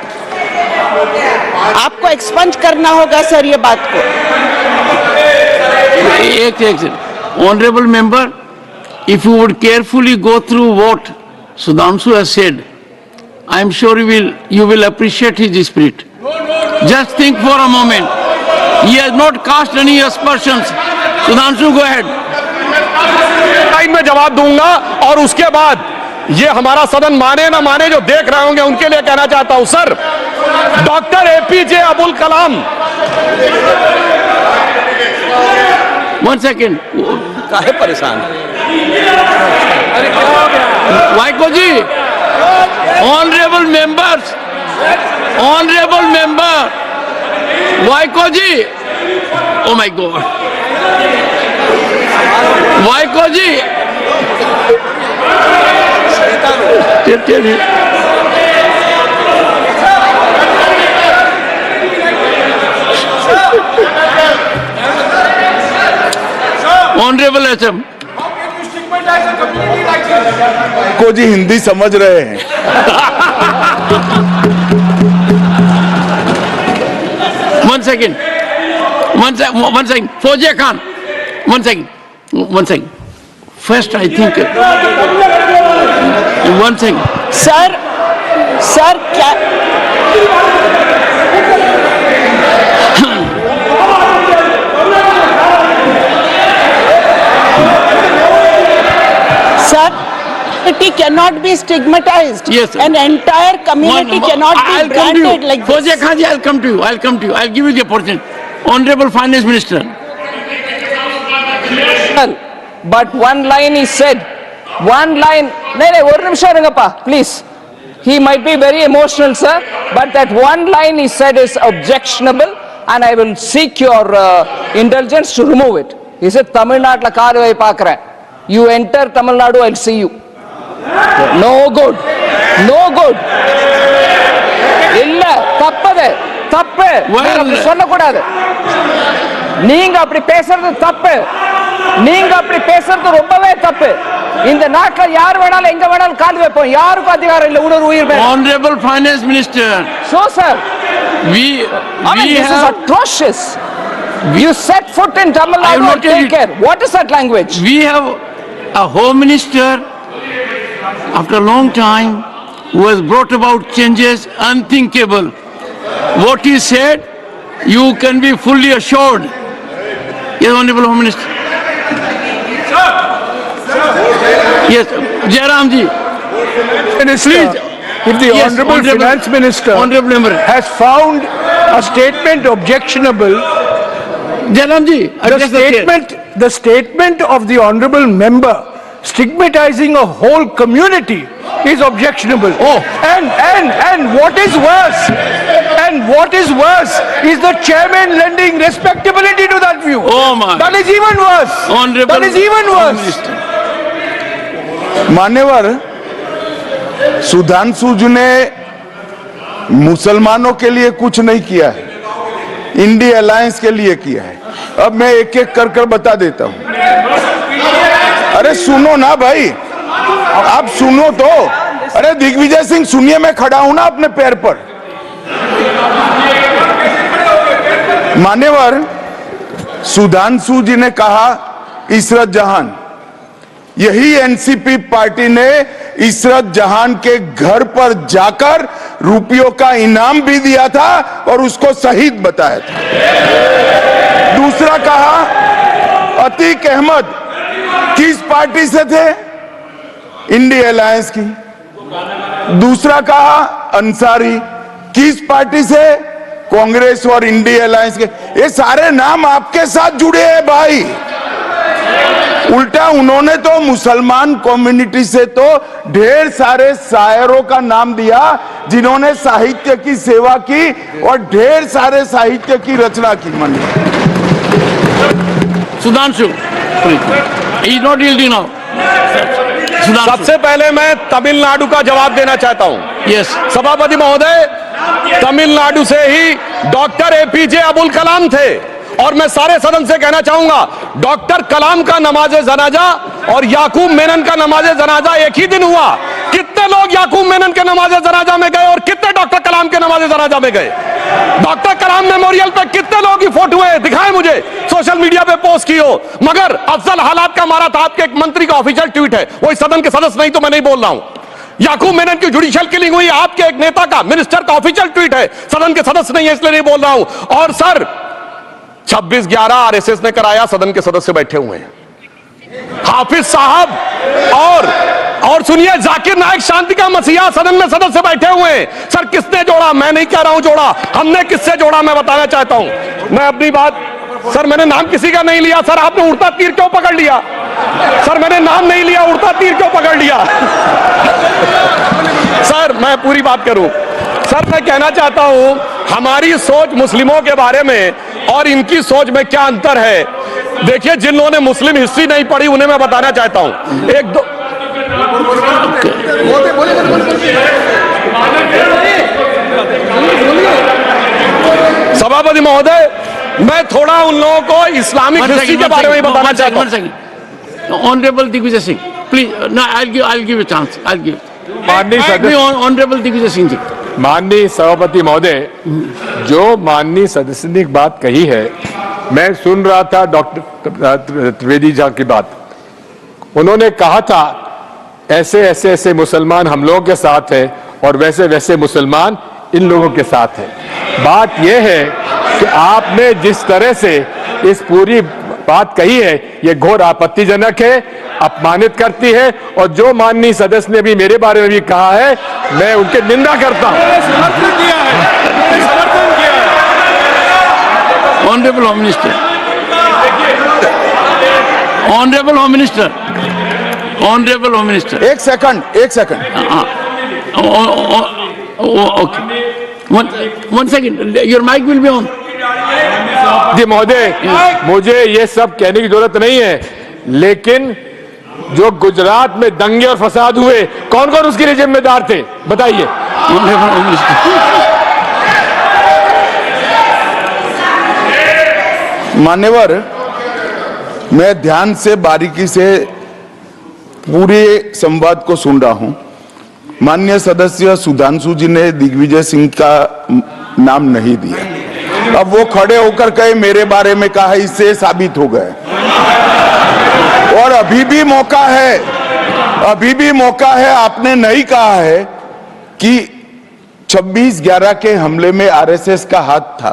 आपको एक्सपंज करना होगा सर, ये बात को। एक honorable member, if you would carefully go through what Sudhanshu has said, I am sure you will appreciate his spirit. Just think for a moment. He has not cast any aspersions. Sudhanshu, go ahead. Time में जवाब दूंगा और उसके बाद ये हमारा सदन माने ना माने, जो देख रहे होंगे उनके लिए कहना चाहता हूं sir, doctor APJ Abdul Kalam. One second. काहे परेशान? Vaiko ji, honorable member, Vaiko ji, oh my God, Vaiko ji, honourable एसएम को जी हिंदी समझ रहे हैं। One second, Fauzia Khan, one second, first I think, one second sir क्या cannot be stigmatized. Yes, sir. An entire community cannot be branded like this. Fauziya Khan ji, I'll come to you. I'll give you the opportunity. Honorable Finance Minister. But one line is said. One line. No, one nimisham irungappa, please. He might be very emotional, sir, but that one line he said is objectionable, and I will seek your indulgence to remove it. He said, Tamil Nadu la kaaruvai paakren. You enter Tamil Nadu, I'll see you. No good. No good. இல்ல தப்பது தப்பு சொல்லக்கூடாது. நீங்க அப்படி பேசுறது தப்பு. நீங்க அப்படி பேசுறது ரொம்பவே தப்பு. இந்த நாட்டுல யார் வேணாலும் எங்க வேணாலும் கால் வைப்போம். யாருக்கும் அதிகாரம் இல்ல ஒரு உயிர் மேல. Honorable Finance Minister. So sir, this is atrocious. You set foot in Tamil Nadu and take care. What is that language? We have a Home Minister after a long time who has brought about changes unthinkable. What he said, you can be fully assured. Yes, Honorable Home Minister. Yes, Jairam ji. Minister, Please. if the Honorable Finance Minister has found a statement objectionable, Jairam ji, the statement of the Honorable Member stigmatizing a whole community is objectionable. Oh. And what is worse, is the chairman lending respectability to that view. Oh my. That is even worse. Honorable that is even worse. Minister. मान्यवर, सुधांशु जी ने मुसलमानों के लिए कुछ नहीं किया है, INDI alliance के लिए किया है। अब मैं एक एक कर कर बता देता हूं। अरे सुनो ना भाई, आप सुनो तो। अरे दिग्विजय सिंह सुनिए, मैं खड़ा हूं ना अपने पैर पर। मान्यवर, सुधांशु जी ने कहा इशरत जहान, यही एनसीपी पार्टी ने इशरत जहान के घर पर जाकर रुपयों का इनाम भी दिया था और उसको शहीद बताया था। दूसरा कहा अतीक अहमद किस पार्टी से थे? इंडी अलायंस की। दूसरा कहा अंसारी किस पार्टी से? कांग्रेस और इंडी अलायंस के। ये सारे नाम आपके साथ जुड़े हैं भाई। उल्टा उन्होंने तो मुसलमान कम्युनिटी से तो ढेर सारे शायरों का नाम दिया जिन्होंने साहित्य की सेवा की और ढेर सारे साहित्य की रचना की। मन Sudhanshu, is not yielding now. सबसे पहले मैं तमिलनाडु का जवाब देना चाहता हूं। यस, सभापति महोदय, तमिलनाडु से ही डॉक्टर एपीजे अब्दुल कलाम थे और मैं सारे सदन से कहना चाहूंगा, डॉक्टर कलाम का नमाजे जनाजा और याकूब मेनन का नमाजे जनाजा एक ही दिन हुआ। कितने लोग याकूब मेनन के नमाजे जनाजा में गए और कितने डॉक्टर कलाम के नमाजे जनाजा में गए? डॉक्टर कलाम मेमोरियल पे कितने लोग फोटो हुए दिखाएं मुझे, सोशल मीडिया पे पोस्ट की हो। मगर अफजल हालात का मारा था, आपके एक मंत्री का ऑफिशियल ट्वीट है, वो इस सदन के सदस्य नहीं तो मैं नहीं बोल रहा हूं। याकूब मेनन की जुडिशियल किलिंग हुई, आपके एक नेता का, मिनिस्टर का ऑफिशियल ट्वीट है, सदन के सदस्य नहीं है इसलिए नहीं बोल रहा हूं। और सर 26/11 आरएसएस ने कराया, सदन के सदस्य बैठे हुए हैं। हाफिज साहब और सुनिए, जाकिर नायक शांति का मसीहा सदन में सदस्य बैठे हुए हैं। सर किसने जोड़ा? मैं नहीं कह रहा हूं जोड़ा, हमने किससे जोड़ा मैं बताना चाहता हूं। मैं अपनी बात, सर मैंने नाम किसी का नहीं लिया। सर आपने उड़ता तीर क्यों पकड़ लिया? सर मैंने नाम नहीं लिया, उड़ता तीर क्यों पकड़ लिया? सर मैं पूरी बात करूं। सर मैं कहना चाहता हूं, हमारी सोच मुस्लिमों के बारे में और इनकी सोच में क्या अंतर है। देखिए, जिन लोगों ने मुस्लिम हिस्ट्री नहीं पढ़ी उन्हें मैं बताना चाहता हूं। एक दो सभापति महोदय, मैं थोड़ा उन लोगों को इस्लामिक हिस्ट्री के बारे में बताना चाहता हूं। Honourable Digvijaya Singh, please, no, I'll give a chance. I'll give. Honourable Digvijaya Singh ji. माननीय सभापति महोदय, जो माननीय सदस्य ने एक बात कही है, मैं सुन रहा था डॉक्टर त्रिवेदी जी की बात। उन्होंने कहा था ऐसे ऐसे ऐसे मुसलमान हम लोगों के साथ है और वैसे वैसे मुसलमान इन लोगों के साथ है। बात यह है कि आपने जिस तरह से इस पूरी बात कही है, यह घोर आपत्तिजनक है, अपमानित करती है। और जो माननीय सदस्य ने भी मेरे बारे में भी कहा है, मैं उनकी निंदा करता हूं। Honourable home minister, honourable home minister, honourable home minister, एक second. Okay, one second, your mike will be on. जी महोदय, मुझे ये सब कहने की जरूरत नहीं है, लेकिन जो गुजरात में दंगे और फसाद हुए, कौन कौन उसके लिए जिम्मेदार थे बताइए। मान्यवर, मैं ध्यान से बारीकी से पूरे संवाद को सुन रहा हूं। माननीय सदस्य सुधांशु जी ने दिग्विजय सिंह का नाम नहीं दिया। अब वो खड़े होकर कहे मेरे बारे में कहा, इससे साबित हो गए। और अभी भी मौका है, अभी भी मौका है। आपने नहीं कहा है कि 26/11 के हमले में आरएसएस का हाथ था,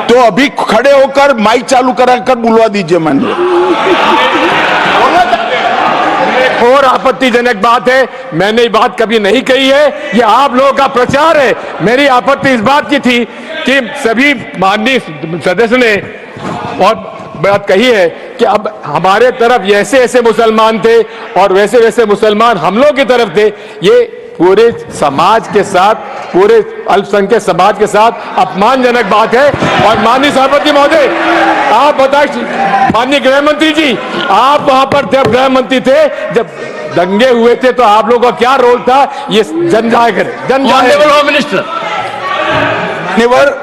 तो अभी खड़े होकर माइक चालू कराकर बुलवा दीजिए। और आपत्तिजनक बात है, मैंने ये बात कभी नहीं कही है, ये आप लोगों का प्रचार है। मेरी आपत्ति इस बात की थी कि सभी माननीय सदस्य ने और बात कही है कि अब हमारे तरफ ऐसे ऐसे मुसलमान थे और वैसे वैसे मुसलमान हम लोग की तरफ थे। ये पूरे समाज के साथ, पूरे अल्पसंख्यक समाज के साथ अपमानजनक बात है। और माननीय सभापति महोदय, आप बताइए, माननीय गृह मंत्री जी, आप वहां पर थे, गृह मंत्री थे जब दंगे हुए थे तो आप लोगों का क्या रोल था, ये जन जाहिर ऑनरेबल होम मिनिस्टर, नेवर,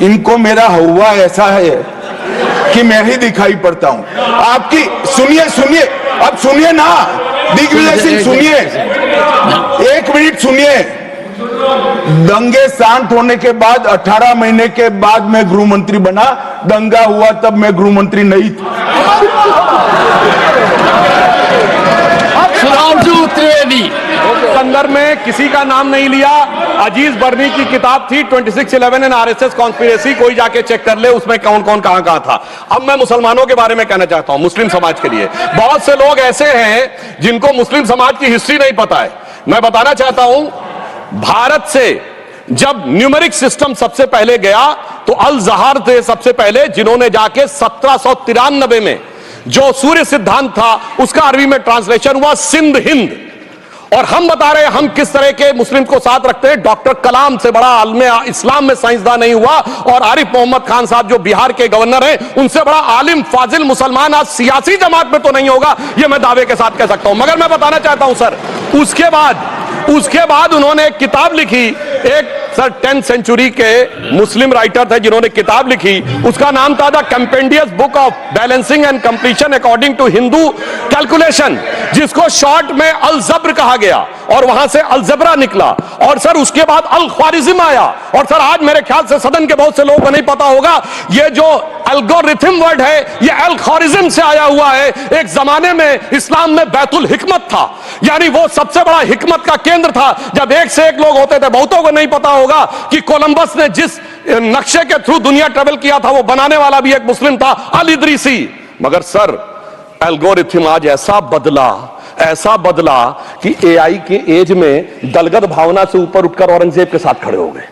इनको मेरा हुआ ऐसा है कि मैं ही दिखाई पड़ता हूं आपकी। सुनिए सुनिए, अब सुनिए ना दिग्विजय सिंह, सुनिए 1 मिनट सुनिए। दंगे शांत होने के बाद 18 महीने के बाद मैं गृह मंत्री बना, दंगा हुआ तब मैं गृह मंत्री नहीं था। सुधांशु त्रिवेदी, संदर्भ में किसी का नाम नहीं लिया। अजीज बर्नी की किताब थी 2611 एंड आरएसएस कॉन्स्पिरेसी, कोई जाके चेक कर ले उसमें कौन कौन कहां कहां था। अब मैं मुसलमानों के बारे में कहना चाहता हूं, मुस्लिम समाज के लिए। बहुत से लोग ऐसे हैं जिनको मुस्लिम समाज की हिस्ट्री नहीं पता है। मैं बताना चाहता हूं, भारत से जब न्यूमेरिक सिस्टम सबसे पहले गया तो अल जहार थे सबसे पहले, जिन्होंने जाके 1793 में जो सूर्य सिद्धांत था उसका अरबी में ट्रांसलेशन हुआ सिंध हिंद। और हम बता रहे हैं हम किस तरह के मुस्लिम को साथ रखते हैं। डॉक्टर कलाम से बड़ा आलिम इस्लाम में साइंसदान नहीं हुआ, और आरिफ मोहम्मद खान साहब जो बिहार के गवर्नर हैं उनसे बड़ा आलिम फाजिल मुसलमान आज सियासी जमात में तो नहीं होगा, यह मैं दावे के साथ कह सकता हूं। मगर मैं बताना चाहता हूं सर, उसके बाद उन्होंने एक किताब लिखी, एक सर 10th सेंचुरी के मुस्लिम राइटर थे जिन्होंने किताब लिखी, उसका नाम था the compendious book of balancing and completion according to Hindu calculation, जिसको शॉर्ट में अल जब्र कहा गया, और वहां से अलजबरा निकला। और सर उसके बाद अल ख्वारिज्म आया। और सर आज मेरे ख्याल से सदन के बहुत से लोगों को नहीं पता होगा, ये जो एल्गोरिथम वर्ड है ये अल ख्वारिज्म से आया हुआ है। एक जमाने में इस्लाम में बैतुल हिकमत था, यानी वो सबसे बड़ा हिकमत का केंद्र था, जब एक से एक लोग होते थे। बहुतों को नहीं पता होगा कि कोलंबस ने जिस नक्शे के थ्रू दुनिया ट्रेवल किया था वो बनाने वाला भी एक मुस्लिम था, अल इदरीसी। मगर सर एल्गोरिथम आज ऐसा बदला कि एआई के एज में दलगत भावना से ऊपर उठकर औरंगजेब के साथ खड़े हो गए।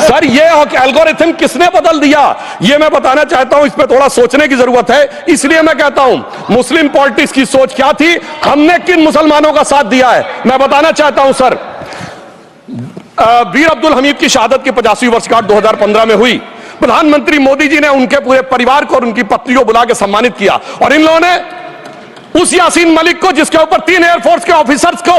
सर ये एल्गोरिथम किसने बदल दिया, ये मैं बताना चाहता हूं, इस पे थोड़ा सोचने की जरूरत है। इसलिए मैं कहता हूं मुस्लिम पॉलिटिक्स की सोच क्या थी, हमने किन मुसलमानों का साथ दिया है। मैं बताना चाहता हूं सर, वीर अब्दुल हमीद की शहादत की 50वीं वर्षगांठ 2015 में हुई। प्रधानमंत्री मोदी जी ने उनके पूरे परिवार को और उनकी पत्नी को बुला के सम्मानित किया, और इन लोगों ने उस यासीन मलिक को, जिसके ऊपर 3 एयरफोर्स के ऑफिसर्स को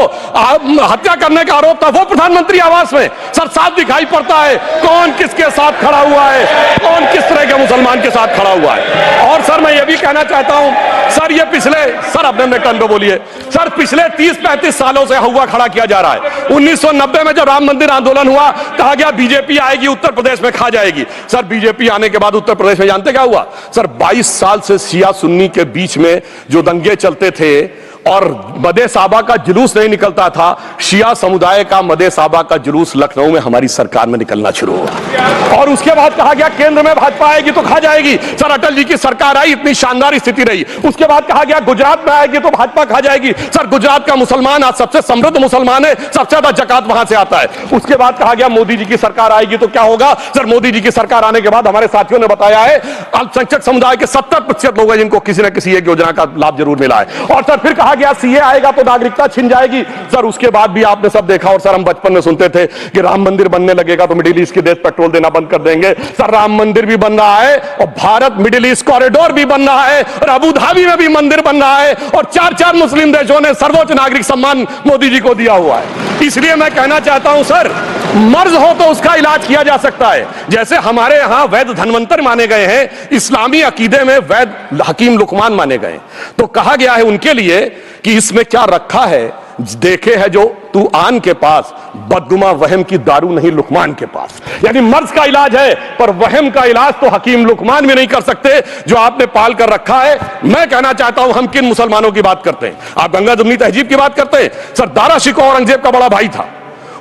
हत्या करने का आरोप था, वो प्रधानमंत्री आवास में सर साफ दिखाई पड़ता है कौन किसके साथ खड़ा हुआ है, कौन किस तरह के मुसलमान के साथ खड़ा हुआ है। और सर मैं ये भी कहना चाहता हूं सर, ये पिछले सर अपने टर्न पे बोलिए सर, पिछले 30-35 सालों से हुआ खड़ा किया जा रहा है। 1990 में जब राम मंदिर आंदोलन हुआ, कहा गया बीजेपी आएगी उत्तर प्रदेश में खा जाएगी। सर बीजेपी आने के बाद उत्तर प्रदेश में जानते क्या हुआ सर, 22 साल से शिया सुन्नी के बीच में जो दंगे चलते थे और मदे साबा का जुलूस नहीं निकलता था, शिया समुदाय का मदे साबा का जुलूस लखनऊ में हमारी सरकार में निकलना शुरू हुआ। और उसके बाद कहा गया केंद्र में भाजपा आएगी तो खा जाएगी। सर अटल जी की सरकार आई, इतनी शानदार स्थिति रही। उसके बाद कहा गया गुजरात में आएगी तो भाजपा खा जाएगी। सर गुजरात का मुसलमान आज सबसे समृद्ध मुसलमान है, सबसे ज्यादा जकात वहां से आता है। उसके बाद कहा गया मोदी जी की सरकार आएगी तो क्या होगा। सर मोदी जी की सरकार आने के बाद हमारे साथियों ने बताया है अल्पसंख्यक समुदाय के 70% लोग हैं जिनको किसी न किसी एक योजना का लाभ जरूर मिला है। और सर फिर कहा गया सीए आएगा तो नागरिकता छिन जाएगी। सर उसके बाद भी आपने सब देखा, और सर हम बचपन में सुनते थे कि राम मंदिर बनने लगेगा तो मिडिल ईस्ट के देश पेट्रोल देना बंद कर देंगे। सर राम मंदिर भी बन रहा है, और भारत मिडिल ईस्ट कॉरिडोर भी बन रहा है, और अबू धाबी में भी मंदिर बन रहा है, और 4 मुस्लिम देशों ने सर्वोच्च नागरिक सम्मान मोदी जी को दिया हुआ है। इसलिए मैं कहना चाहता हूं सर, मर्ज हो तो उसका इलाज किया जा सकता है। जैसे हमारे यहां वैद धन्वंतर माने गए हैं, इस्लामी अकीदे में वैद हकीम लुकमान माने गए, तो कहा गया है उनके लिए कि इसमें क्या रखा है, देखे है जो तू आन के पास, बदगुमा वहम की दारू नहीं लुकमान के पास। यानी मर्ज का इलाज है, पर वहम का इलाज तो हकीम लुकमान भी नहीं कर सकते जो आपने पाल कर रखा है। मैं कहना चाहता हूं हम किन मुसलमानों की बात करते हैं। आप गंगा जमुनी तहजीब की बात करते हैं। सर दारा शिकोह औरंगजेब का बड़ा भाई था,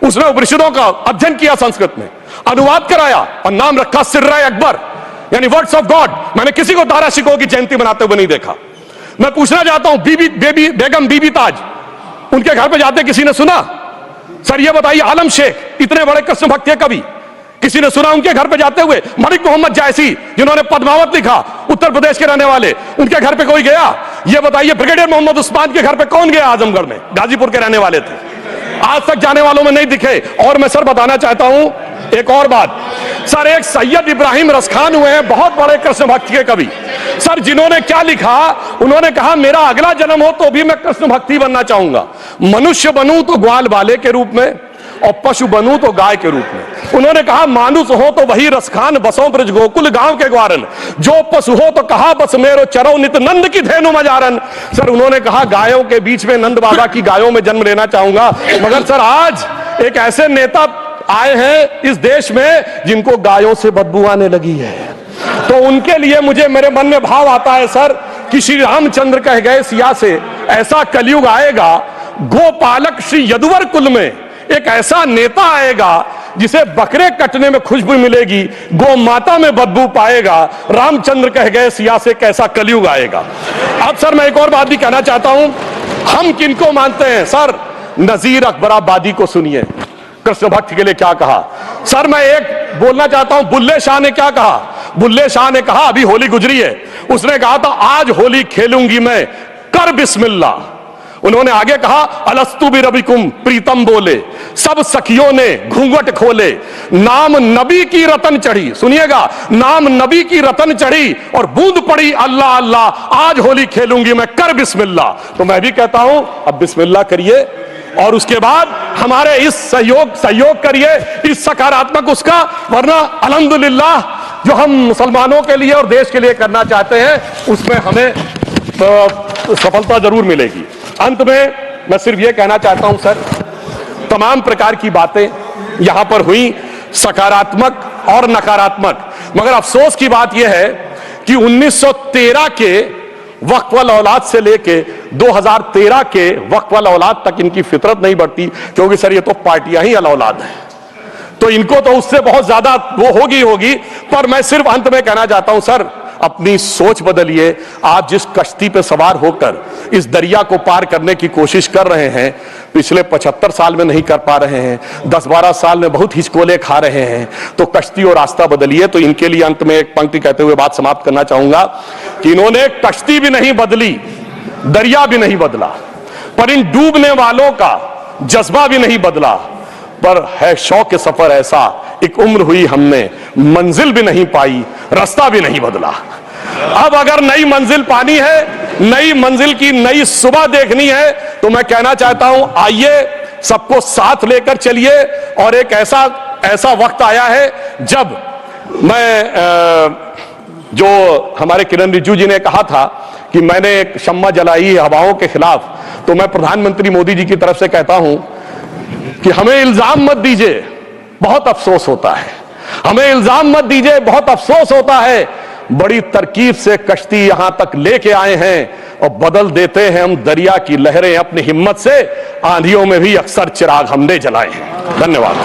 उसने उपनिषदों का अध्ययन किया, संस्कृत में अनुवाद कराया और नाम रखा सिर्रा अकबर, यानी वर्ड्स ऑफ गॉड। मैंने किसी को दारा शिकोह की जयंती मनाते हुए नहीं देखा। मैं पूछना चाहता हूं बेगम बीबी ताज, उनके घर पे जाते किसी ने सुना? सर ये बताइए, आलम शेख इतने बड़े कृष्ण भक्त के कवि, किसी ने सुना उनके घर पे जाते हुए? मलिक मोहम्मद जायसी जिन्होंने पद्मावत लिखा, उत्तर प्रदेश के रहने वाले, उनके घर पे कोई गया? ये बताइए ब्रिगेडियर मोहम्मद उस्मान के घर पे कौन गया? आजमगढ़ में, गाजीपुर के रहने वाले थे, आज तक जाने वालों में नहीं दिखे। और मैं सर बताना चाहता हूं एक और बात, सर एक सैयद इब्राहिम रसखान हुए हैं, बहुत बड़े कृष्ण भक्त के कवि, सर जिन्होंने क्या लिखा, उन्होंने कहा मेरा अगला जन्म हो तो भी मैं कृष्ण भक्ति बनना चाहूंगा, मनुष्य बनूं तो ग्वाल बाले के रूप में और पशु बनूं तो गाय के रूप में। उन्होंने कहा मानुष हो तो वही रसखान, बसों ब्रज गोकुल गांव के ग्वारन, जो पशु हो तो कहा बस मेरो चरो नित नंद की धेनु मजारन। सर उन्होंने कहा गायों के बीच में नंद बाबा की गायों में जन्म लेना चाहूंगा। मगर सर आज एक ऐसे नेता आए हैं इस देश में जिनको गायों से बदबू आने लगी है, तो उनके लिए मुझे मेरे मन में भाव आता है सर कि श्री रामचंद्र कह गए सिया से ऐसा कलयुग आएगा, गोपालक श्री यदुवर कुल में एक ऐसा नेता आएगा जिसे बकरे कटने में खुशबू मिलेगी, गौ माता में बदबू पाएगा। रामचंद्र कह गए सिया से कैसा कलयुग आएगा। अब सर मैं एक और बात भी कहना चाहता हूं, हम किनको मानते हैं सर? नजीर अकबराबादी को सुनिए, कृष्ण भक्त के लिए क्या कहा। सर मैं एक बोलना चाहता हूं, बुल्ले शाह ने क्या कहा? बुल्ले शाह ने कहा, अभी होली गुजरी है, उसने कहा था आज होली खेलूंगी मैं, कर बिस्मिल्लाह। उन्होंने आगे कहा अलस्तु भी रबिकुम प्रीतम बोले, सब सखियों ने घूंघट खोले, नाम नबी की रतन चढ़ी, सुनिएगा, नाम नबी की रतन चढ़ी और बूंद पड़ी अल्लाह अल्लाह, आज होली खेलूंगी मैं, कर बिस्मिल्लाह। तो मैं भी कहता हूं अब बिस्मिल्लाह करिए और उसके बाद हमारे इस सहयोग करिए, इस सकारात्मक उसका, वरना अल्हम्दुलिल्लाह जो हम मुसलमानों के लिए और देश के लिए करना चाहते हैं उसमें हमें सफलता जरूर मिलेगी। अंत में मैं सिर्फ यह कहना चाहता हूं सर, तमाम प्रकार की बातें यहां पर हुई, सकारात्मक और नकारात्मक, मगर अफसोस की बात यह है कि 1913 के वक्फ वाल औलाद से लेके 2013 के वक्फ वाल औलाद तक इनकी फितरत नहीं बढ़ती, क्योंकि सर ये तो पार्टियां ही अल औलाद हैं, तो इनको तो उससे बहुत ज्यादा वो होगी। पर मैं सिर्फ अंत में कहना चाहता हूं सर, अपनी सोच बदलिए। आप जिस कश्ती पे सवार होकर इस दरिया को पार करने की कोशिश कर रहे हैं, पिछले 75 साल में नहीं कर पा रहे हैं, 10-12 साल में बहुत हिचकोले खा रहे हैं, तो कश्ती और रास्ता बदलिए। तो इनके लिए अंत में एक पंक्ति कहते हुए बात समाप्त करना चाहूंगा कि इन्होंने कश्ती भी नहीं बदली, दरिया भी नहीं बदला, पर इन डूबने वालों का जज्बा भी नहीं बदला, पर है शौक के सफर ऐसा, एक उम्र हुई हमने, मंजिल भी नहीं पाई, रास्ता भी नहीं बदला। अब अगर नई मंजिल पानी है, नई मंजिल की नई सुबह देखनी है, तो मैं कहना चाहता हूं आइए सबको साथ लेकर चलिए। और एक ऐसा वक्त आया है जब जो हमारे किरण रिजिजू जी ने कहा था कि मैंने एक शम्मा जलाई हवाओं के खिलाफ, तो मैं प्रधानमंत्री मोदी जी की तरफ से कहता हूं कि हमें इल्जाम मत दीजिए, बहुत अफसोस होता है, हमें इल्जाम मत दीजिए, बहुत अफसोस होता है। बड़ी तरकीब से कश्ती यहां तक लेके आए हैं और बदल देते हैं हम दरिया की लहरें अपनी हिम्मत से, आंधियों में भी अक्सर चिराग हमने जलाए हैं। धन्यवाद।